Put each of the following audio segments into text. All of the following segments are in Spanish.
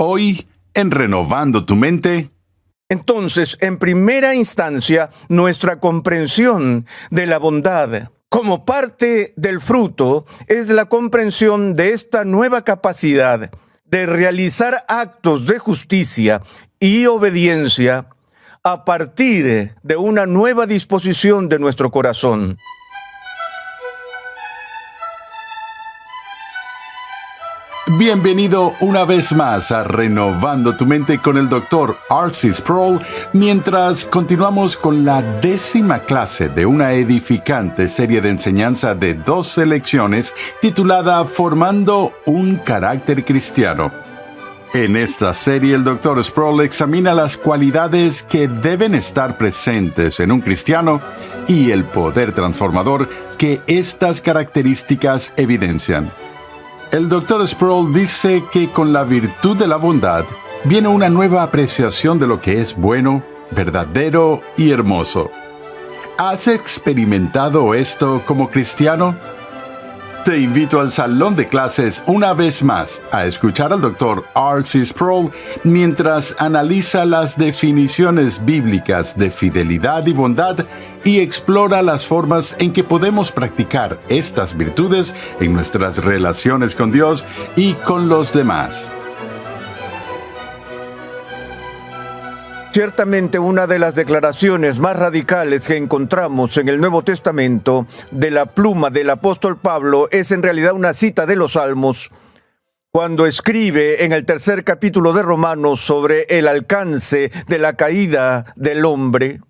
Hoy, en Renovando tu Mente. Entonces, en primera instancia, nuestra comprensión de la bondad como parte del fruto es la comprensión de esta nueva capacidad de realizar actos de justicia y obediencia a partir de una nueva disposición de nuestro corazón. Bienvenido una vez más a Renovando tu Mente con el Dr. R.C. Sproul, mientras continuamos con la 10ª clase de una edificante serie de enseñanza de 12 lecciones titulada Formando un carácter cristiano. En esta serie, el Dr. Sproul examina las cualidades que deben estar presentes en un cristiano y el poder transformador que estas características evidencian. El Dr. Sproul dice que con la virtud de la bondad viene una nueva apreciación de lo que es bueno, verdadero y hermoso. ¿Has experimentado esto como cristiano? Te invito al salón de clases una vez más a escuchar al Dr. R.C. Sproul mientras analiza las definiciones bíblicas de fidelidad y bondad y explora las formas en que podemos practicar estas virtudes en nuestras relaciones con Dios y con los demás. Ciertamente una de las declaraciones más radicales que encontramos en el Nuevo Testamento de la pluma del apóstol Pablo es en realidad una cita de los Salmos, cuando escribe en el 3 capítulo de Romanos sobre el alcance de la caída del hombre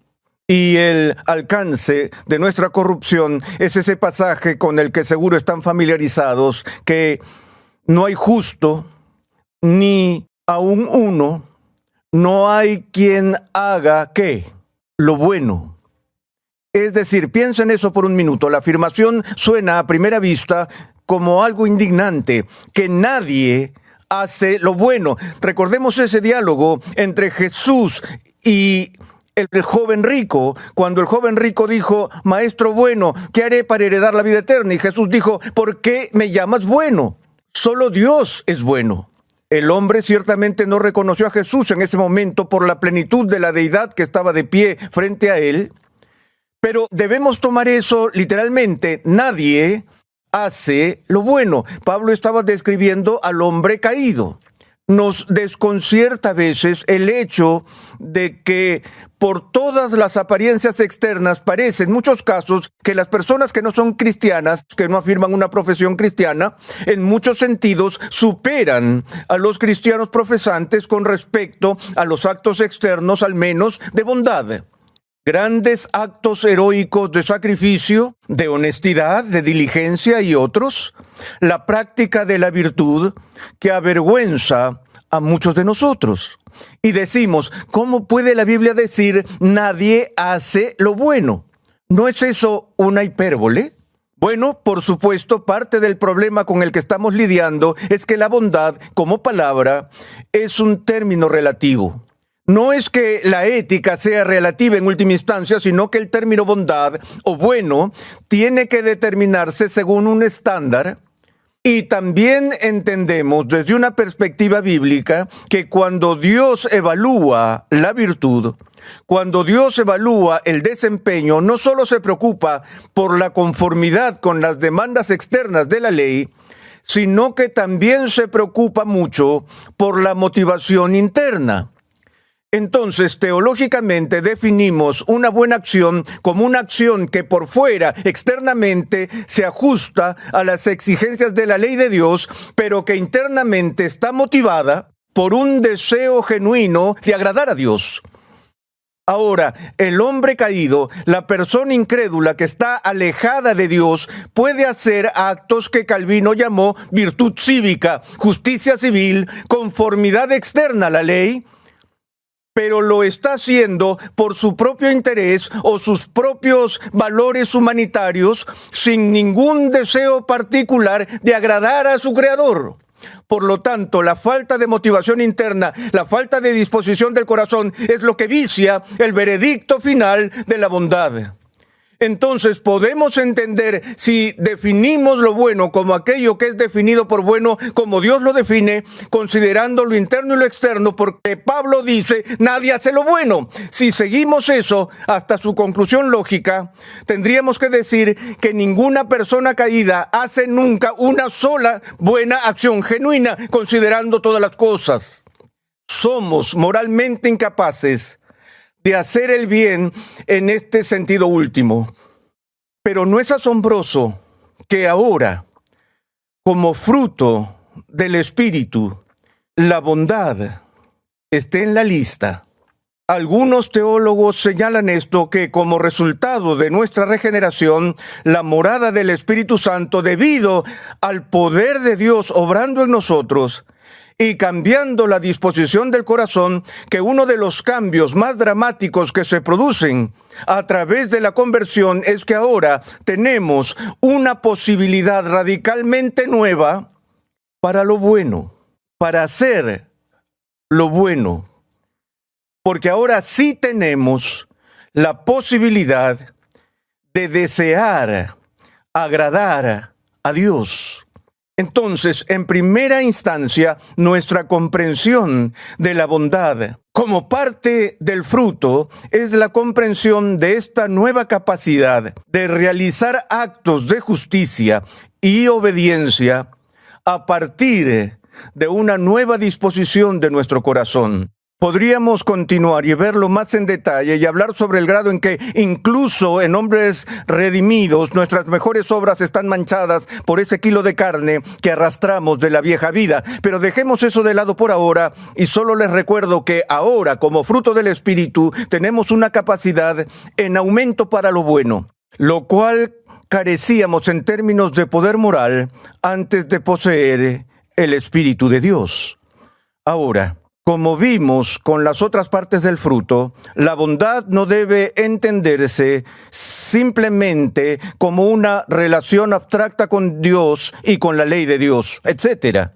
y el alcance de nuestra corrupción. Es ese pasaje con el que seguro están familiarizados, que no hay justo ni aun uno. No hay quien haga, ¿qué? Lo bueno. Es decir, piensa en eso por un minuto. La afirmación suena a primera vista como algo indignante, que nadie hace lo bueno. Recordemos ese diálogo entre Jesús y el joven rico, cuando el joven rico dijo: Maestro bueno, ¿qué haré para heredar la vida eterna? Y Jesús dijo: ¿por qué me llamas bueno? Solo Dios es bueno. El hombre ciertamente no reconoció a Jesús en ese momento por la plenitud de la deidad que estaba de pie frente a él, pero debemos tomar eso literalmente. Nadie hace lo bueno. Pablo estaba describiendo al hombre caído. Nos desconcierta a veces el hecho de que por todas las apariencias externas parece en muchos casos que las personas que no son cristianas, que no afirman una profesión cristiana, en muchos sentidos superan a los cristianos profesantes con respecto a los actos externos, al menos de bondad. Grandes actos heroicos de sacrificio, de honestidad, de diligencia y otros. La práctica de la virtud que avergüenza a muchos de nosotros. Y decimos, ¿cómo puede la Biblia decir nadie hace lo bueno? ¿No es eso una hipérbole? Bueno, por supuesto, parte del problema con el que estamos lidiando es que la bondad, como palabra, es un término relativo. No es que la ética sea relativa en última instancia, sino que el término bondad o bueno tiene que determinarse según un estándar. Y también entendemos desde una perspectiva bíblica que cuando Dios evalúa la virtud, cuando Dios evalúa el desempeño, no solo se preocupa por la conformidad con las demandas externas de la ley, sino que también se preocupa mucho por la motivación interna. Entonces, teológicamente definimos una buena acción como una acción que por fuera, externamente, se ajusta a las exigencias de la ley de Dios, pero que internamente está motivada por un deseo genuino de agradar a Dios. Ahora, el hombre caído, la persona incrédula que está alejada de Dios, puede hacer actos que Calvino llamó virtud cívica, justicia civil, conformidad externa a la ley, pero lo está haciendo por su propio interés o sus propios valores humanitarios, sin ningún deseo particular de agradar a su Creador. Por lo tanto, la falta de motivación interna, la falta de disposición del corazón es lo que vicia el veredicto final de la bondad. Entonces podemos entender, si definimos lo bueno como aquello que es definido por bueno, como Dios lo define, considerando lo interno y lo externo, porque Pablo dice, nadie hace lo bueno. Si seguimos eso hasta su conclusión lógica, tendríamos que decir que ninguna persona caída hace nunca una sola buena acción genuina, considerando todas las cosas. Somos moralmente incapaces de hacer el bien en este sentido último. Pero no es asombroso que ahora, como fruto del Espíritu, la bondad esté en la lista. Algunos teólogos señalan esto, que como resultado de nuestra regeneración, la morada del Espíritu Santo, debido al poder de Dios obrando en nosotros, y cambiando la disposición del corazón, que uno de los cambios más dramáticos que se producen a través de la conversión es que ahora tenemos una posibilidad radicalmente nueva para lo bueno, para hacer lo bueno. Porque ahora sí tenemos la posibilidad de desear agradar a Dios. Entonces, en primera instancia, nuestra comprensión de la bondad como parte del fruto es la comprensión de esta nueva capacidad de realizar actos de justicia y obediencia a partir de una nueva disposición de nuestro corazón. Podríamos continuar y verlo más en detalle y hablar sobre el grado en que incluso en hombres redimidos nuestras mejores obras están manchadas por ese kilo de carne que arrastramos de la vieja vida. Pero dejemos eso de lado por ahora y solo les recuerdo que ahora, como fruto del Espíritu, tenemos una capacidad en aumento para lo bueno, lo cual carecíamos en términos de poder moral antes de poseer el Espíritu de Dios. Ahora, como vimos con las otras partes del fruto, la bondad no debe entenderse simplemente como una relación abstracta con Dios y con la ley de Dios, etc.,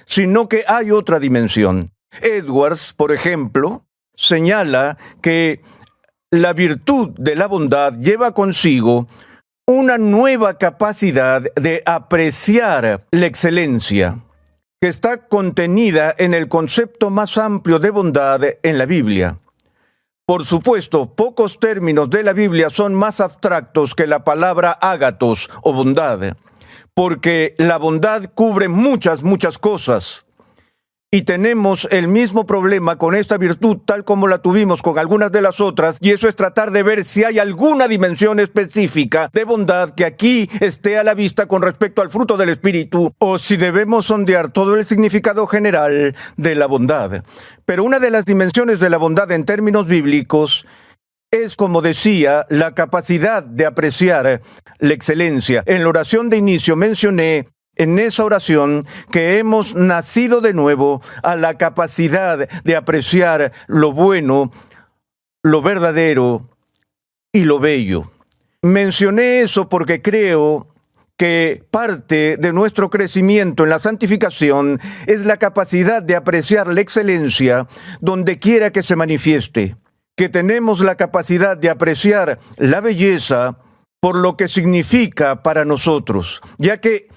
sino que hay otra dimensión. Edwards, por ejemplo, señala que la virtud de la bondad lleva consigo una nueva capacidad de apreciar la excelencia, que está contenida en el concepto más amplio de bondad en la Biblia. Por supuesto, pocos términos de la Biblia son más abstractos que la palabra ágatos o bondad, porque la bondad cubre muchas cosas. Y tenemos el mismo problema con esta virtud tal como la tuvimos con algunas de las otras, y eso es tratar de ver si hay alguna dimensión específica de bondad que aquí esté a la vista con respecto al fruto del Espíritu, o si debemos sondear todo el significado general de la bondad. Pero una de las dimensiones de la bondad en términos bíblicos es, como decía, la capacidad de apreciar la excelencia. En la oración de inicio mencioné en esa oración que hemos nacido de nuevo a la capacidad de apreciar lo bueno, lo verdadero y lo bello. Mencioné eso porque creo que parte de nuestro crecimiento en la santificación es la capacidad de apreciar la excelencia donde quiera que se manifieste, que tenemos la capacidad de apreciar la belleza por lo que significa para nosotros, ya que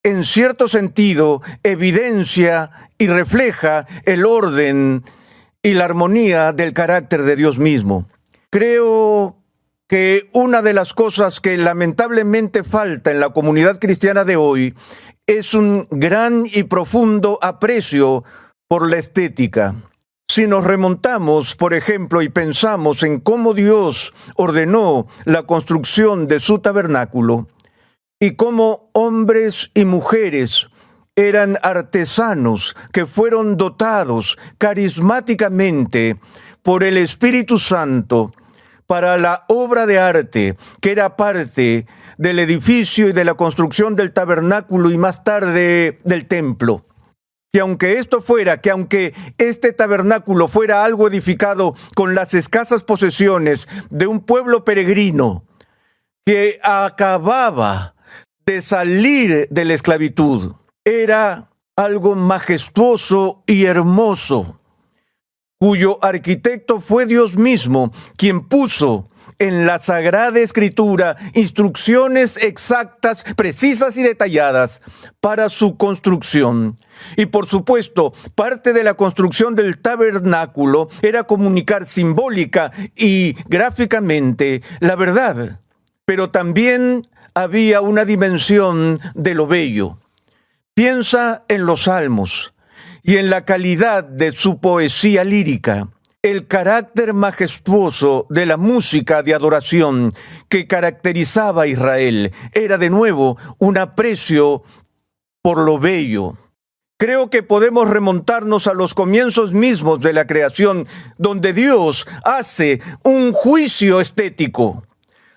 en cierto sentido, evidencia y refleja el orden y la armonía del carácter de Dios mismo. Creo que una de las cosas que lamentablemente falta en la comunidad cristiana de hoy es un gran y profundo aprecio por la estética. Si nos remontamos, por ejemplo, y pensamos en cómo Dios ordenó la construcción de su tabernáculo, y cómo hombres y mujeres eran artesanos que fueron dotados carismáticamente por el Espíritu Santo para la obra de arte que era parte del edificio y de la construcción del tabernáculo y más tarde del templo. Que aunque este tabernáculo fuera algo edificado con las escasas posesiones de un pueblo peregrino que acababa de salir de la esclavitud, era algo majestuoso y hermoso, cuyo arquitecto fue Dios mismo, quien puso en la Sagrada Escritura instrucciones exactas, precisas y detalladas para su construcción. Y por supuesto, parte de la construcción del tabernáculo era comunicar simbólica y gráficamente la verdad, pero también había una dimensión de lo bello. Piensa en los salmos y en la calidad de su poesía lírica, el carácter majestuoso de la música de adoración que caracterizaba a Israel. Era de nuevo un aprecio por lo bello. Creo que podemos remontarnos a los comienzos mismos de la creación, donde Dios hace un juicio estético,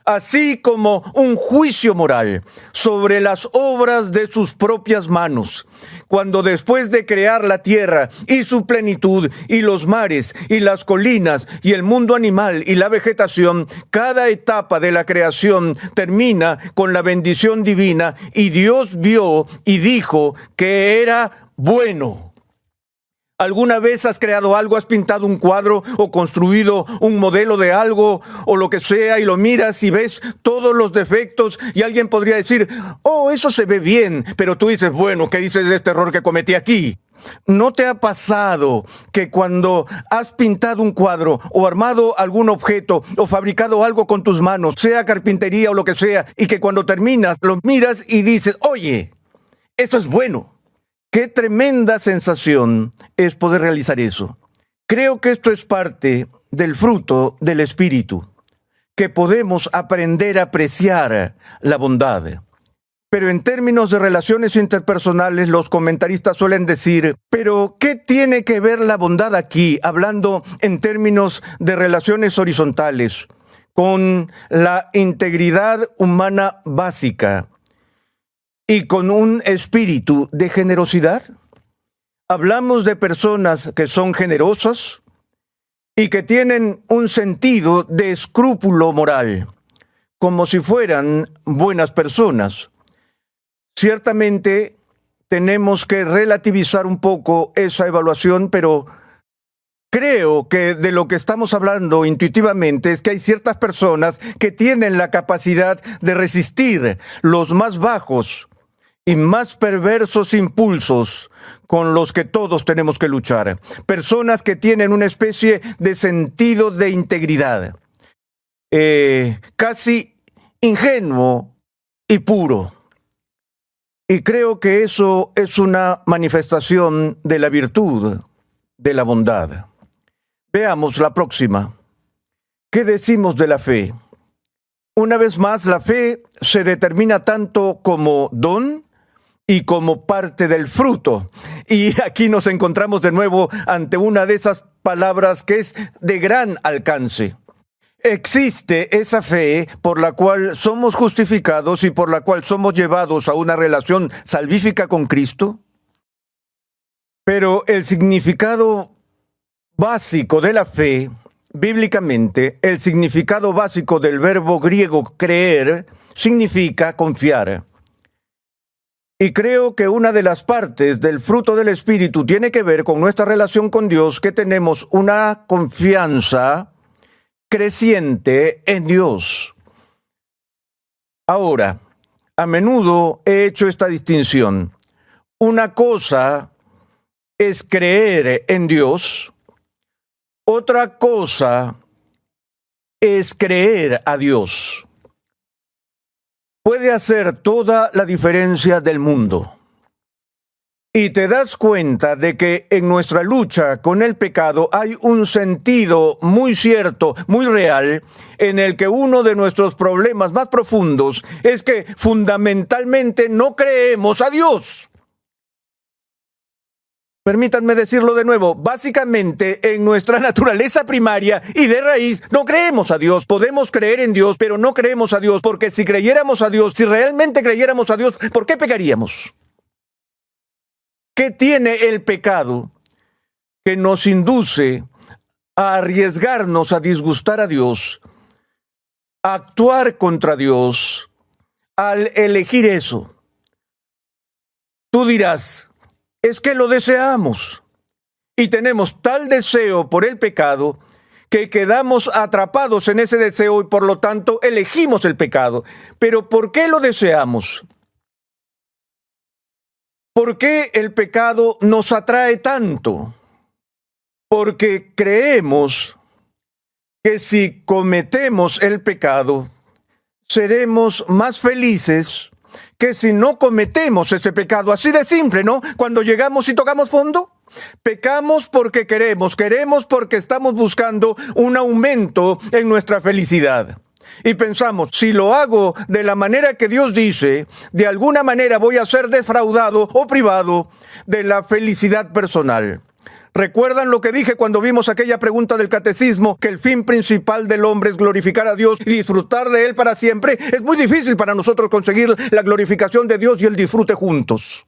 así como un juicio moral sobre las obras de sus propias manos, cuando después de crear la tierra y su plenitud, y los mares, y las colinas, y el mundo animal, y la vegetación, cada etapa de la creación termina con la bendición divina, y Dios vio y dijo que era bueno. ¿Alguna vez has creado algo, has pintado un cuadro o construido un modelo de algo o lo que sea y lo miras y ves todos los defectos y alguien podría decir, oh, eso se ve bien, pero tú dices, bueno, ¿qué dices de este error que cometí aquí? ¿No te ha pasado que cuando has pintado un cuadro o armado algún objeto o fabricado algo con tus manos, sea carpintería o lo que sea, y que cuando terminas lo miras y dices, oye, esto es bueno? Qué tremenda sensación es poder realizar eso. Creo que esto es parte del fruto del Espíritu, que podemos aprender a apreciar la bondad. Pero en términos de relaciones interpersonales, los comentaristas suelen decir, ¿pero qué tiene que ver la bondad aquí, hablando en términos de relaciones horizontales, con la integridad humana básica y con un espíritu de generosidad? Hablamos de personas que son generosas y que tienen un sentido de escrúpulo moral, como si fueran buenas personas. Ciertamente tenemos que relativizar un poco esa evaluación, pero creo que de lo que estamos hablando intuitivamente es que hay ciertas personas que tienen la capacidad de resistir los más bajos y más perversos impulsos con los que todos tenemos que luchar. Personas que tienen una especie de sentido de integridad, casi ingenuo y puro. Y creo que eso es una manifestación de la virtud, de la bondad. Veamos la próxima. ¿Qué decimos de la fe? Una vez más, la fe se determina tanto como don y como parte del fruto. Y aquí nos encontramos de nuevo ante una de esas palabras que es de gran alcance. Existe esa fe por la cual somos justificados y por la cual somos llevados a una relación salvífica con Cristo. Pero el significado básico de la fe, bíblicamente, el significado básico del verbo griego creer, significa confiar. Y creo que una de las partes del fruto del Espíritu tiene que ver con nuestra relación con Dios, que tenemos una confianza creciente en Dios. Ahora, a menudo he hecho esta distinción. Una cosa es creer en Dios, otra cosa es creer a Dios. Puede hacer toda la diferencia del mundo. Y te das cuenta de que en nuestra lucha con el pecado hay un sentido muy cierto, muy real, en el que uno de nuestros problemas más profundos es que fundamentalmente no creemos a Dios. Permítanme decirlo de nuevo, básicamente en nuestra naturaleza primaria y de raíz no creemos a Dios. Podemos creer en Dios, pero no creemos a Dios, porque si creyéramos a Dios, si realmente creyéramos a Dios, ¿por qué pecaríamos? ¿Qué tiene el pecado que nos induce a arriesgarnos a disgustar a Dios, a actuar contra Dios, al elegir eso? Tú dirás, es que lo deseamos y tenemos tal deseo por el pecado que quedamos atrapados en ese deseo y por lo tanto elegimos el pecado. Pero ¿por qué lo deseamos? ¿Por qué el pecado nos atrae tanto? Porque creemos que si cometemos el pecado, seremos más felices que si no cometemos ese pecado. Así de simple, ¿no? Cuando llegamos y tocamos fondo, pecamos porque queremos porque estamos buscando un aumento en nuestra felicidad. Y pensamos, si lo hago de la manera que Dios dice, de alguna manera voy a ser defraudado o privado de la felicidad personal. ¿Recuerdan lo que dije cuando vimos aquella pregunta del catecismo? Que el fin principal del hombre es glorificar a Dios y disfrutar de Él para siempre. Es muy difícil para nosotros conseguir la glorificación de Dios y el disfrute juntos.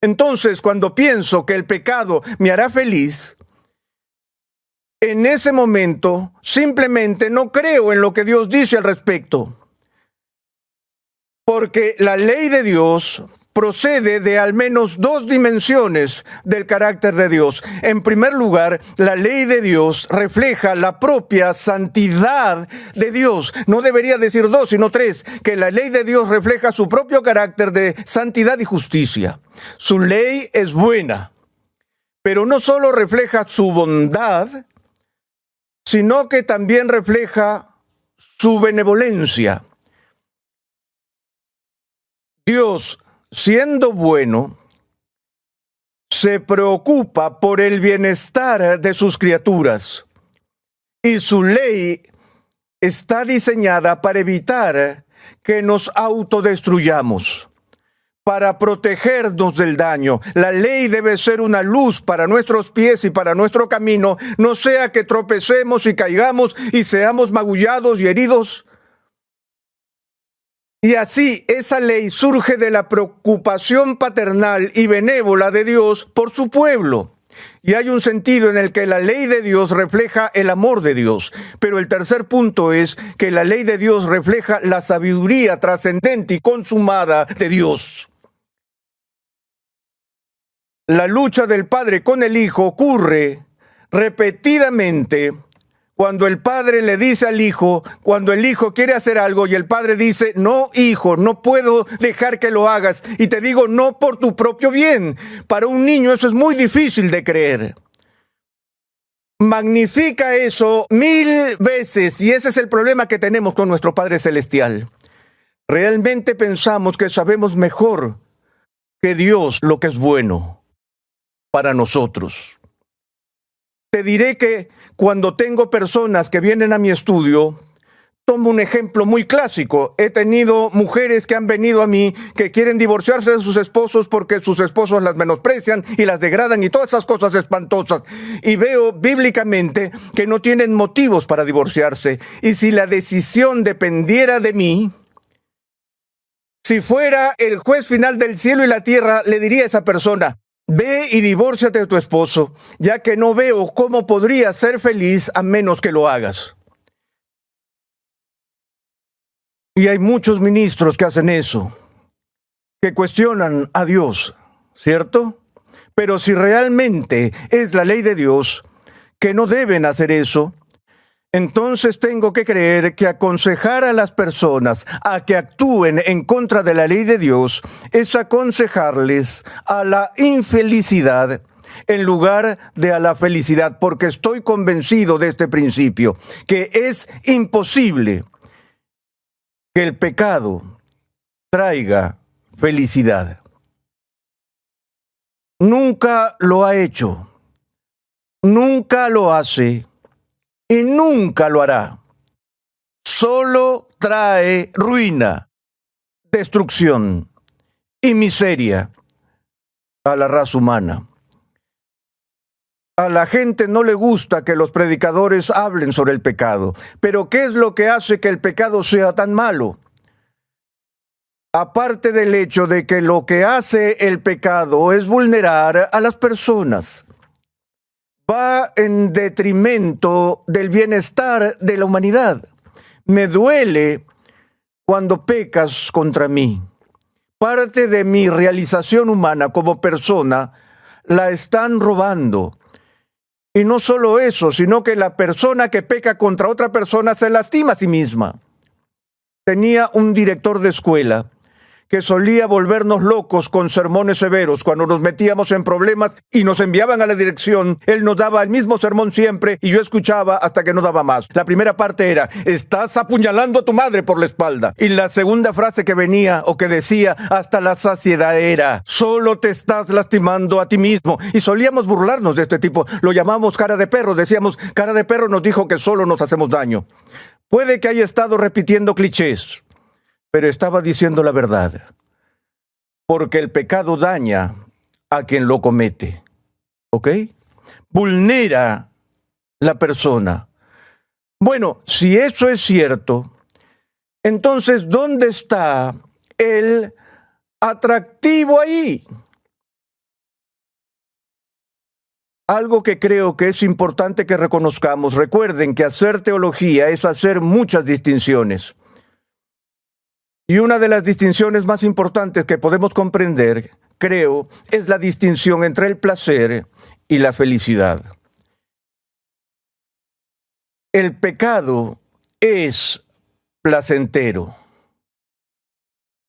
Entonces, cuando pienso que el pecado me hará feliz, en ese momento simplemente no creo en lo que Dios dice al respecto. Porque la ley de Dios procede de al menos dos dimensiones del carácter de Dios. En primer lugar, la ley de Dios refleja la propia santidad de Dios. No debería decir dos, sino tres, que la ley de Dios refleja su propio carácter de santidad y justicia. Su ley es buena, pero no solo refleja su bondad, sino que también refleja su benevolencia. Dios, siendo bueno, se preocupa por el bienestar de sus criaturas y su ley está diseñada para evitar que nos autodestruyamos, para protegernos del daño. La ley debe ser una luz para nuestros pies y para nuestro camino, no sea que tropecemos y caigamos y seamos magullados y heridos. Y así, esa ley surge de la preocupación paternal y benévola de Dios por su pueblo. Y hay un sentido en el que la ley de Dios refleja el amor de Dios. Pero el tercer punto es que la ley de Dios refleja la sabiduría trascendente y consumada de Dios. La lucha del padre con el hijo ocurre repetidamente cuando el padre le dice al hijo, cuando el hijo quiere hacer algo y el padre dice, no, hijo, no puedo dejar que lo hagas. Y te digo, no por tu propio bien. Para un niño eso es muy difícil de creer. Magnifica eso 1000 veces y ese es el problema que tenemos con nuestro Padre Celestial. Realmente pensamos que sabemos mejor que Dios lo que es bueno para nosotros. Te diré que cuando tengo personas que vienen a mi estudio, tomo un ejemplo muy clásico. He tenido mujeres que han venido a mí que quieren divorciarse de sus esposos porque sus esposos las menosprecian y las degradan y todas esas cosas espantosas. Y veo bíblicamente que no tienen motivos para divorciarse. Y si la decisión dependiera de mí, si fuera el juez final del cielo y la tierra, le diría a esa persona, ve y divórciate de tu esposo, ya que no veo cómo podrías ser feliz a menos que lo hagas. Y hay muchos ministros que hacen eso, que cuestionan a Dios, ¿cierto? Pero si realmente es la ley de Dios, que no deben hacer eso, entonces tengo que creer que aconsejar a las personas a que actúen en contra de la ley de Dios es aconsejarles a la infelicidad en lugar de a la felicidad, porque estoy convencido de este principio, que es imposible que el pecado traiga felicidad. Nunca lo ha hecho, nunca lo hace y nunca lo hará. Solo trae ruina, destrucción y miseria a la raza humana. A la gente no le gusta que los predicadores hablen sobre el pecado. Pero ¿qué es lo que hace que el pecado sea tan malo? Aparte del hecho de que lo que hace el pecado es vulnerar a las personas, va en detrimento del bienestar de la humanidad. Me duele cuando pecas contra mí. Parte de mi realización humana como persona la están robando. Y no solo eso, sino que la persona que peca contra otra persona se lastima a sí misma. Tenía un director de escuela que solía volvernos locos con sermones severos. Cuando nos metíamos en problemas y nos enviaban a la dirección, él nos daba el mismo sermón siempre y yo escuchaba hasta que no daba más. La primera parte era: estás apuñalando a tu madre por la espalda. Y la segunda frase que venía o que decía hasta la saciedad era: solo te estás lastimando a ti mismo. Y solíamos burlarnos de este tipo. Lo llamamos cara de perro. Decíamos: cara de perro nos dijo que solo nos hacemos daño. Puede que haya estado repitiendo clichés, pero estaba diciendo la verdad, porque el pecado daña a quien lo comete, ¿ok? Vulnera la persona. Bueno, si eso es cierto, entonces, ¿dónde está el atractivo ahí? Algo que creo que es importante que reconozcamos. Recuerden que hacer teología es hacer muchas distinciones. Y una de las distinciones más importantes que podemos comprender, creo, es la distinción entre el placer y la felicidad. El pecado es placentero.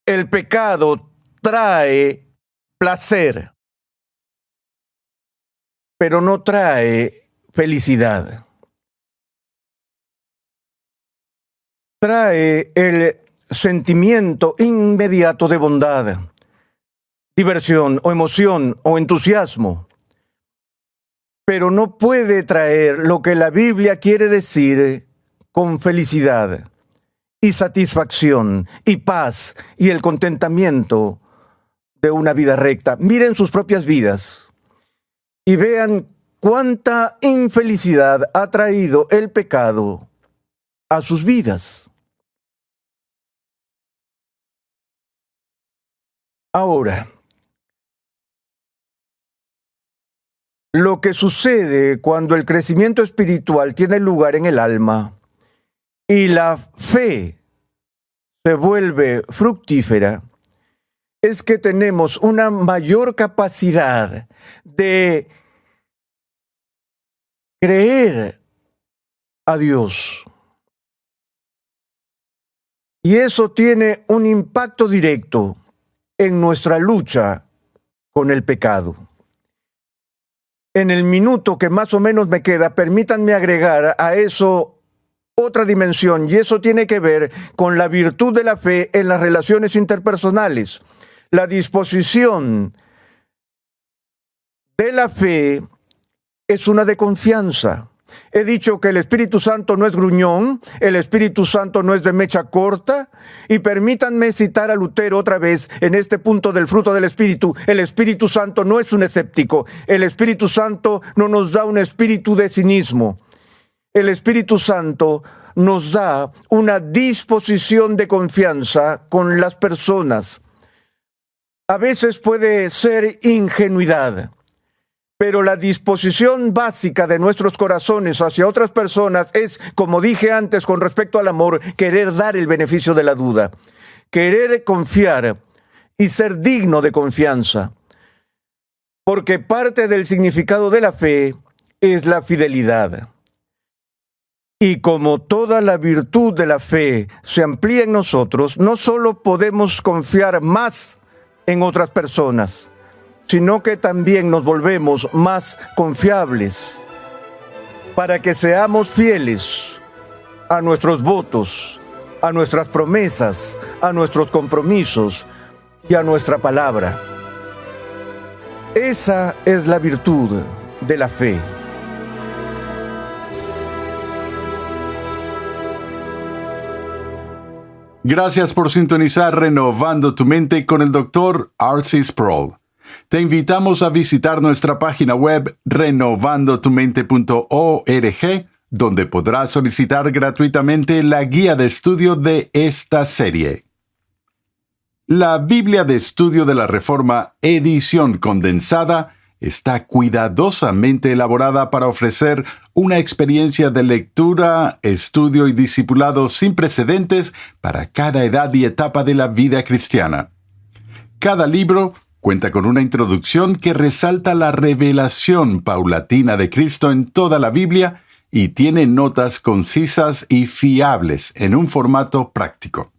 El pecado trae placer, pero no trae felicidad. Trae el sentimiento inmediato de bondad, diversión o emoción o entusiasmo, pero no puede traer lo que la Biblia quiere decir con felicidad y satisfacción y paz y el contentamiento de una vida recta. Miren sus propias vidas y vean cuánta infelicidad ha traído el pecado a sus vidas. Ahora, lo que sucede cuando el crecimiento espiritual tiene lugar en el alma y la fe se vuelve fructífera, es que tenemos una mayor capacidad de creer a Dios. Y eso tiene un impacto directo en nuestra lucha con el pecado. En el minuto que más o menos me queda, permítanme agregar a eso otra dimensión, y eso tiene que ver con la virtud de la fe en las relaciones interpersonales. La disposición de la fe es una de confianza. He dicho que el Espíritu Santo no es gruñón, el Espíritu Santo no es de mecha corta, y permítanme citar a Lutero otra vez en este punto del fruto del Espíritu. El Espíritu Santo no es un escéptico, el Espíritu Santo no nos da un espíritu de cinismo. El Espíritu Santo nos da una disposición de confianza con las personas. A veces puede ser ingenuidad, pero la disposición básica de nuestros corazones hacia otras personas es, como dije antes con respecto al amor, querer dar el beneficio de la duda, querer confiar y ser digno de confianza. Porque parte del significado de la fe es la fidelidad. Y como toda la virtud de la fe se amplía en nosotros, no solo podemos confiar más en otras personas, sino que también nos volvemos más confiables para que seamos fieles a nuestros votos, a nuestras promesas, a nuestros compromisos y a nuestra palabra. Esa es la virtud de la fe. Gracias por sintonizar Renovando tu Mente con el Dr. R.C. Sproul. Te invitamos a visitar nuestra página web renovandotumente.org, donde podrás solicitar gratuitamente la guía de estudio de esta serie. La Biblia de Estudio de la Reforma, edición condensada, está cuidadosamente elaborada para ofrecer una experiencia de lectura, estudio y discipulado sin precedentes para cada edad y etapa de la vida cristiana. Cada libro Cuenta con una introducción que resalta la revelación paulatina de Cristo en toda la Biblia y tiene notas concisas y fiables en un formato práctico.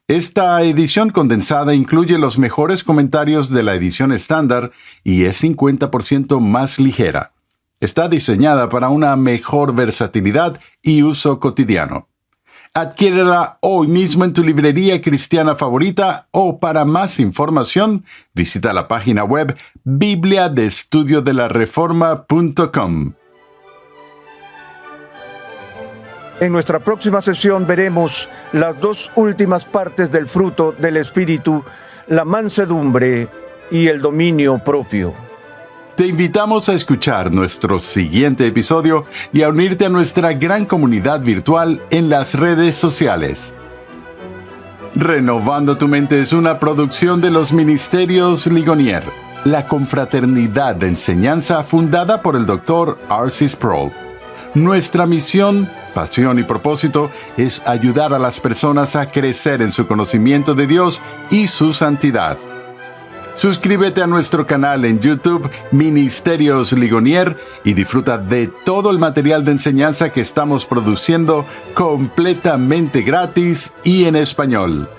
Esta edición condensada incluye los mejores comentarios de la edición estándar y es 50% más ligera. Está diseñada para una mejor versatilidad y uso cotidiano. Adquiérela hoy mismo en tu librería cristiana favorita o para más información, visita la página web bibliadeestudiodelareforma.com. En nuestra próxima sesión veremos las dos últimas partes del fruto del Espíritu, la mansedumbre y el dominio propio. Te invitamos a escuchar nuestro siguiente episodio y a unirte a nuestra gran comunidad virtual en las redes sociales. Renovando tu mente es una producción de los Ministerios Ligonier, la confraternidad de enseñanza fundada por el Dr. R.C. Sproul. Nuestra misión, pasión y propósito es ayudar a las personas a crecer en su conocimiento de Dios y su santidad. Suscríbete a nuestro canal en YouTube, Ministerios Ligonier, y disfruta de todo el material de enseñanza que estamos produciendo completamente gratis y en español.